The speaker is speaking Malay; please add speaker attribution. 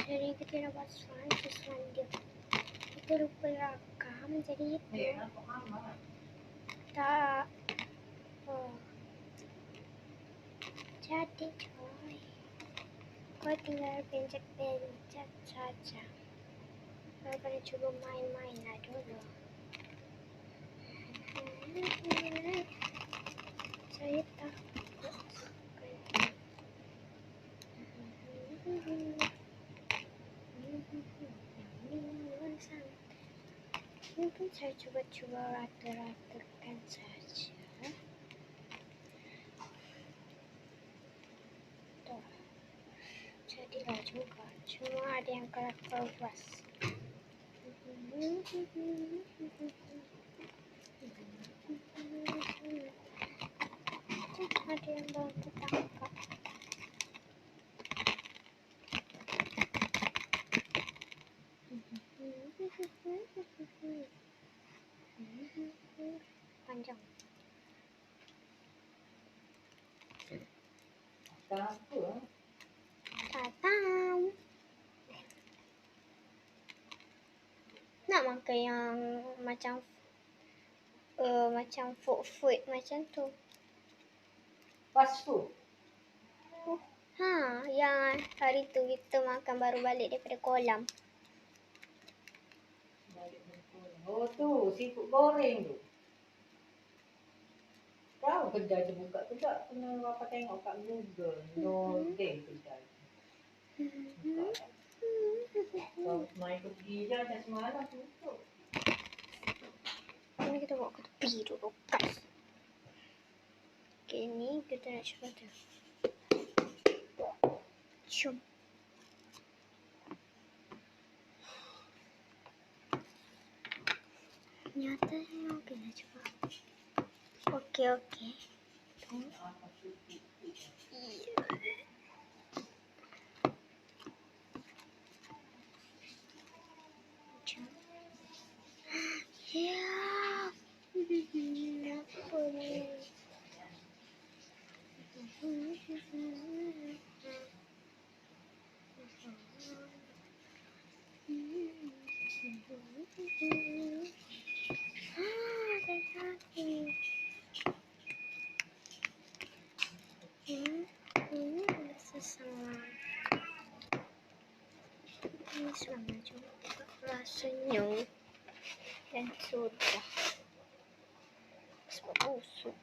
Speaker 1: Jadi kita nak buat sesuatu dia. Kita lupa rakam, jadi itu tak. Oh. Jadi coy, kau tinggal pencet saja. Kau boleh cuba main-main lah dulu. Saya takut. Mungkin saya coba rata-ratakan saja. Tuh, jadilah juga. Cuma ada yang keras. Ada yang baru ketangkap. Panjang. Tak tahu. Nak makan yang macam food macam tu.
Speaker 2: Fast food.
Speaker 1: Yang hari tu kita makan baru balik daripada kolam.
Speaker 2: Oh tu, seafood goreng tu. Tahu kedai tu buka tu tak? Kena apa tengok kat Google. Nordeng kedai. Kalau main pergi je dah semalam tutup.
Speaker 1: Ini kita bawa ke tepi dulu guys. Okay, ni kita nak cuba tu. Jom. Nyatanya okey lah cuba. Okey. Jom. Ya. Apa ni? Ini sesama. Ini sama juga rasanya dan sudah. Sebab busuk.